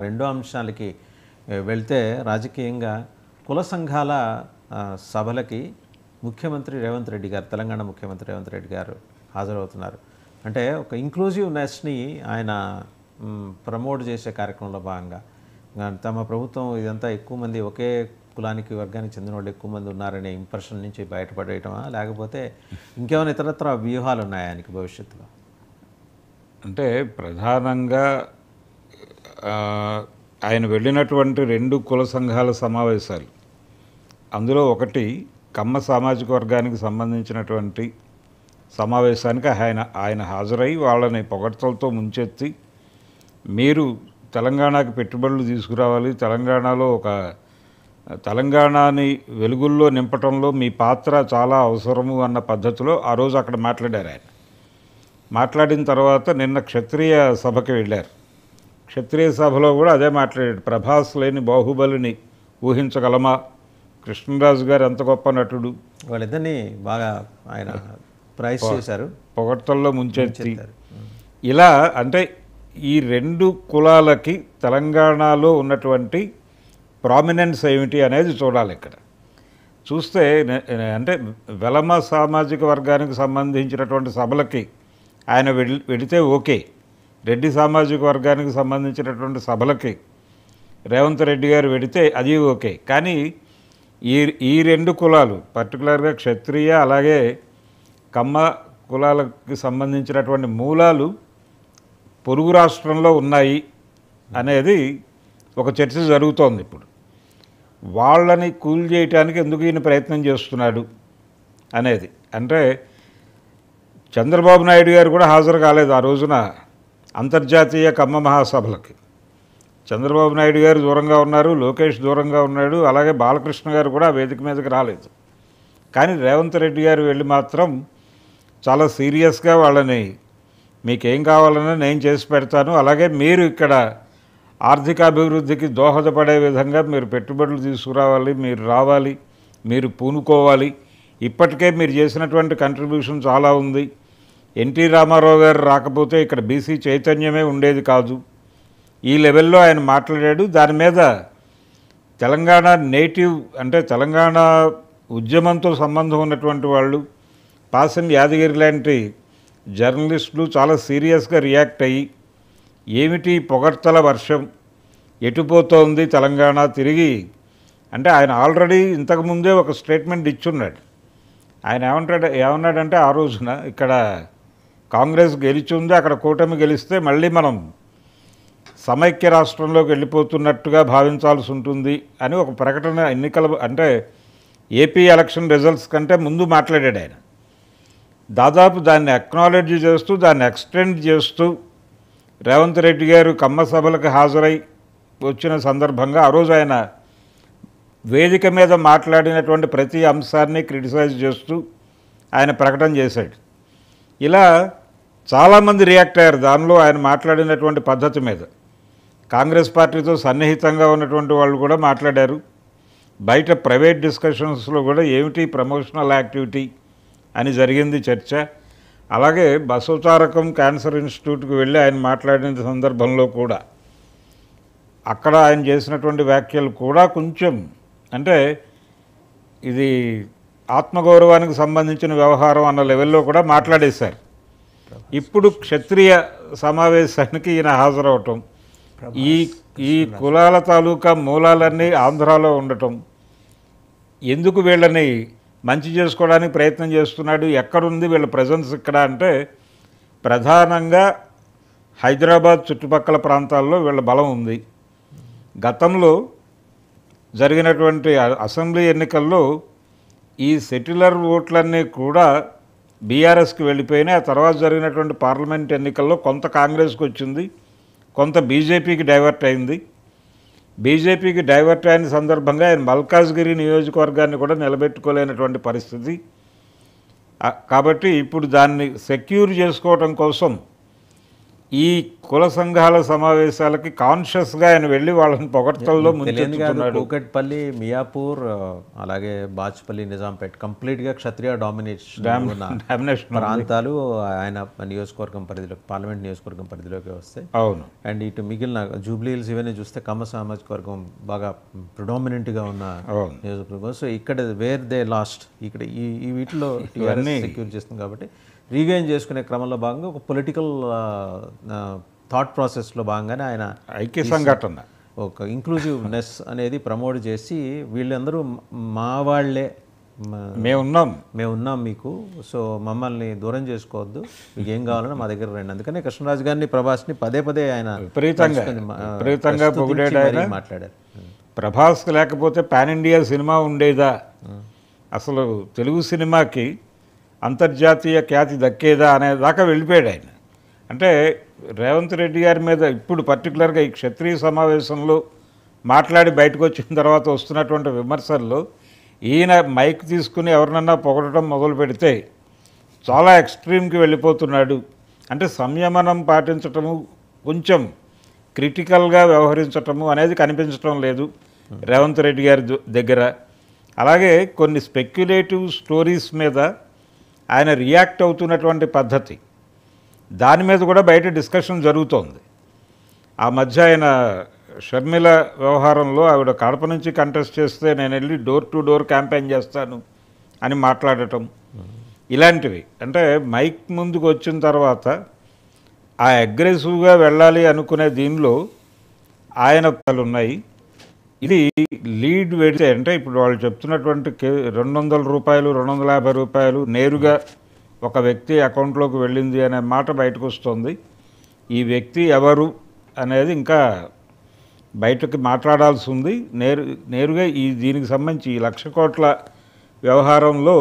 రెండో అంశాలకి వెళ్తే రాజకీయంగా కుల సంఘాల సభలకి ముఖ్యమంత్రి రేవంత్ రెడ్డి గారు, తెలంగాణ ముఖ్యమంత్రి రేవంత్ రెడ్డి గారు హాజరవుతున్నారు. అంటే ఒక ఇంక్లూజివ్నెస్ని ఆయన ప్రమోట్ చేసే కార్యక్రమంలో భాగంగా తమ ప్రభుత్వం ఇదంతా ఎక్కువ మంది ఒకే కులానికి వర్గానికి చెందిన వాళ్ళు ఎక్కువ మంది ఉన్నారనే ఇంప్రెషన్ నుంచి బయటపడేయటమా, లేకపోతే ఇంకేమైనా ఇతరత్ర వ్యూహాలు ఉన్నాయా ఆయనకి భవిష్యత్తులో? అంటే ప్రధానంగా ఆయన వెళ్ళినటువంటి 2 కుల సంఘాల సమావేశాలు, అందులో ఒకటి కమ్మ సామాజిక వర్గానికి సంబంధించినటువంటి సమావేశానికి ఆయన హాజరై వాళ్ళని పొగడ్తలతో ముంచెత్తి, మీరు తెలంగాణకి పెట్టుబడులు తీసుకురావాలి, తెలంగాణలో తెలంగాణని వెలుగుల్లో నింపటంలో మీ పాత్ర చాలా అవసరము అన్న పద్ధతిలో ఆ రోజు అక్కడ మాట్లాడారు. ఆయన మాట్లాడిన తర్వాత నిన్న క్షత్రియ సభకి వెళ్ళారు. క్షత్రియ సభలో కూడా అదే మాట్లాడాడు. ప్రభాస్ లేని బాహుబలిని ఊహించగలమా, కృష్ణరాజు గారు ఎంత గొప్ప నటుడు, వాళ్ళిద్దరిని బాగా ఆయన ప్రైజ్ చేశారు, పొగడ్తల్లో ముంచెత్తి. ఇలా అంటే ఈ 2 కులాలకి తెలంగాణలో ఉన్నటువంటి ప్రామినెన్స్ ఏమిటి అనేది చూడాలి. ఇక్కడ చూస్తే అంటే వెలమ సామాజిక వర్గానికి సంబంధించినటువంటి సభలకి ఆయన వెళితే ఓకే, రెడ్డి సామాజిక వర్గానికి సంబంధించినటువంటి సభలకి రేవంత్ రెడ్డి గారు వెడితే అది ఓకే. కానీ ఈ 2 కులాలు పర్టికులర్గా క్షత్రియ అలాగే కమ్మ కులాలకి సంబంధించినటువంటి మూలాలు పొరుగు రాష్ట్రంలో ఉన్నాయి అనేది ఒక చర్చ జరుగుతోంది. ఇప్పుడు వాళ్ళని కూల్ చేయటానికి ఎందుకు ఈయన ప్రయత్నం చేస్తున్నాడు అనేది, అంటే చంద్రబాబు నాయుడు గారు కూడా హాజరు కాలేదు ఆ రోజున అంతర్జాతీయ కమ్మ మహాసభలకి. చంద్రబాబు నాయుడు గారు దూరంగా ఉన్నారు, లోకేష్ దూరంగా ఉన్నాడు, అలాగే బాలకృష్ణ గారు కూడా వేదిక మీదకి రాలేదు. కానీ రేవంత్ రెడ్డి గారు వెళ్ళి మాత్రం చాలా సీరియస్గా వాళ్ళని, మీకేం కావాలన్నా నేను చేసి పెడతాను, అలాగే మీరు ఇక్కడ ఆర్థిక అభివృద్ధికి దోహదపడే విధంగా మీరు పెట్టుబడులు తీసుకురావాలి, మీరు రావాలి, మీరు పూనుకోవాలి, ఇప్పటికే మీరు చేసినటువంటి కంట్రిబ్యూషన్ చాలా ఉంది, ఎన్టీ రామారావు గారు రాకపోతే ఇక్కడ బీసీ చైతన్యమే ఉండేది కాదు, ఈ లెవెల్లో ఆయన మాట్లాడాడు. దాని మీద తెలంగాణ నేటివ్ అంటే తెలంగాణ ఉద్యమంతో సంబంధం ఉన్నటువంటి వాళ్ళు, పాసం యాదగిరి లాంటి జర్నలిస్టులు చాలా సీరియస్గా రియాక్ట్ అయ్యి, ఏమిటి పొగడ్తల వర్షం, ఎటుపోతోంది తెలంగాణ తిరిగి అంటే ఆయన ఆల్రెడీ ఇంతకుముందే ఒక స్టేట్మెంట్ ఇచ్చున్నాడు. ఆయన ఏమన్నాడంటే ఆ రోజున ఇక్కడ కాంగ్రెస్ గెలిచి ఉంది, అక్కడ కూటమి గెలిస్తే మళ్ళీ మనం సమైక్య రాష్ట్రంలోకి వెళ్ళిపోతున్నట్టుగా భావించాల్సి ఉంటుంది అని ఒక ప్రకటన అంటే ఏపీ ఎలక్షన్ రిజల్ట్స్ కంటే ముందు మాట్లాడాడు ఆయన. దాదాపు దాన్ని అక్నాలెడ్జ్ చేస్తూ, దాన్ని ఎక్స్టెండ్ చేస్తూ రేవంత్ రెడ్డి గారు కమ్మ సభలకు హాజరై వచ్చిన సందర్భంగా ఆ రోజు ఆయన వేదిక మీద మాట్లాడినటువంటి ప్రతి అంశాన్ని క్రిటిసైజ్ చేస్తూ ఆయన ప్రకటన చేశాడు. ఇలా చాలామంది రియాక్ట్ అయ్యారు దానిలో ఆయన మాట్లాడినటువంటి పద్ధతి మీద. కాంగ్రెస్ పార్టీతో సన్నిహితంగా ఉన్నటువంటి వాళ్ళు కూడా మాట్లాడారు. బయట ప్రైవేట్ డిస్కషన్స్లో కూడా ఏమిటి ప్రమోషనల్ యాక్టివిటీ అని జరిగింది చర్చ. అలాగే బసవతారకం క్యాన్సర్ ఇన్స్టిట్యూట్కి వెళ్ళి ఆయన మాట్లాడిన సందర్భంలో కూడా అక్కడ ఆయన చేసినటువంటి వ్యాఖ్యలు కూడా కొంచెం అంటే ఇది ఆత్మగౌరవానికి సంబంధించిన వ్యవహారం అన్న లెవెల్లో కూడా మాట్లాడేశారు. ఇప్పుడు క్షత్రియ సమావేశానికి ఈయన హాజరవటం, ఈ కులాల తాలూకా మూలాలన్నీ ఆంధ్రాలో ఉండటం, ఎందుకు వీళ్ళని మంచి చేసుకోవడానికి ప్రయత్నం చేస్తున్నాడు, ఎక్కడుంది వీళ్ళ ప్రజెన్స్ ఇక్కడ అంటే ప్రధానంగా హైదరాబాద్ చుట్టుపక్కల ప్రాంతాల్లో వీళ్ళ బలం ఉంది. గతంలో జరిగినటువంటి అసెంబ్లీ ఎన్నికల్లో ఈ సెటిలర్ ఓట్లన్నీ కూడా బీఆర్ఎస్కి వెళ్ళిపోయినాయి. ఆ తర్వాత జరిగినటువంటి పార్లమెంట్ ఎన్నికల్లో కొంత కాంగ్రెస్కి వచ్చింది, కొంత బీజేపీకి డైవర్ట్ అయింది. బీజేపీకి డైవర్ట్ అయిన సందర్భంగా ఆయన మల్కాజ్గిరి నియోజకవర్గాన్ని కూడా నిలబెట్టుకోలేనటువంటి పరిస్థితి. కాబట్టి ఇప్పుడు దాన్ని సెక్యూర్ చేసుకోవటం కోసం ఈ కుల సంఘాల సమావేశాలకి కాన్షియస్గా ఆయన వెళ్ళి వాళ్ళని పొగడ్తల్లో తెలియదు కాదు. ముంచెత్తుతున్నాడు. కూకట్పల్లి, మియాపూర్, అలాగే బాచ్పల్లి, నిజాంపేట్ కంప్లీట్గా క్షత్రియ డామినేషన్ ప్రాంతాలు ఆయన నియోజకవర్గం పరిధిలోకి, పార్లమెంట్ నియోజకవర్గం పరిధిలోకి వస్తాయి. అవును. అండ్ ఇటు మిగిలిన జూబ్లీ హిల్స్ ఇవన్నీ చూస్తే కమ్మ సామాజిక వర్గం బాగా ప్రిడామినెంట్గా ఉన్న నియోజకవర్గం. సో ఇక్కడ వేర్ దే లాస్ట్, ఇక్కడ ఈ వీటిలో టీఆర్ఎస్ సెక్యూర్ చేస్తుంది కాబట్టి రీగైన్ చేసుకునే క్రమంలో భాగంగా ఒక పొలిటికల్ థాట్ ప్రాసెస్లో భాగంగానే ఆయన ఐక్య సంఘటన, ఒక ఇంక్లూజివ్నెస్ అనేది ప్రమోట్ చేసి వీళ్ళందరూ మా వాళ్ళే, మేమున్నాం మీకు, సో మమ్మల్ని దూరం చేసుకోవద్దు, మీకు ఏం కావాలన్నా మా దగ్గర రండి. అందుకనే కృష్ణరాజు గారిని, ప్రభాస్ని పదే పదే ఆయన విపరీతంగా మాట్లాడారు. ప్రభాస్ లేకపోతే పాన్ ఇండియా సినిమా ఉండేదా, అసలు తెలుగు సినిమాకి అంతర్జాతీయ ఖ్యాతి దక్కేదా అనే దాకా వెళ్ళిపోయాడు ఆయన. అంటే రేవంత్ రెడ్డి గారి మీద ఇప్పుడు పర్టికులర్గా ఈ క్షత్రియ సమావేశంలో మాట్లాడి బయటకు వచ్చిన తర్వాత వస్తున్నటువంటి విమర్శల్లో ఈయన మైక్ తీసుకుని ఎవరినన్నా పొగడటం మొదలు పెడితే చాలా ఎక్స్ట్రీమ్కి వెళ్ళిపోతున్నాడు. అంటే సంయమనం పాటించటము, కొంచెం క్రిటికల్గా వ్యవహరించటము అనేది కనిపించటం లేదు రేవంత్ రెడ్డి గారి దగ్గర. అలాగే కొన్ని స్పెక్యులేటివ్ స్టోరీస్ మీద ఆయన రియాక్ట్ అవుతున్నటువంటి పద్ధతి, దాని మీద కూడా బయట డిస్కషన్ జరుగుతోంది. ఆ మధ్య ఆయన షర్మిల వ్యవహారంలో ఆవిడ కడప నుంచి కంటెస్ట్ చేస్తే నేను వెళ్ళి డోర్ టు డోర్ క్యాంపెయిన్ చేస్తాను అని మాట్లాడటం, ఇలాంటివి. అంటే మైక్ ముందుకు వచ్చిన తర్వాత ఆ అగ్రెసివ్గా వెళ్ళాలి అనుకునే దీనిలో ఆయన ఉన్నాయి. ఇది లీడ్ పెడితే అంటే ఇప్పుడు వాళ్ళు చెప్తున్నటువంటి 200 రూపాయలు, 250 రూపాయలు నేరుగా ఒక వ్యక్తి అకౌంట్లోకి వెళ్ళింది అనే మాట బయటకు వస్తుంది. ఈ వ్యక్తి ఎవరు అనేది ఇంకా బయటకు మాట్లాడాల్సి ఉంది. నేరుగా దీనికి సంబంధించి ఈ 1,00,00,000 కోట్ల వ్యవహారంలో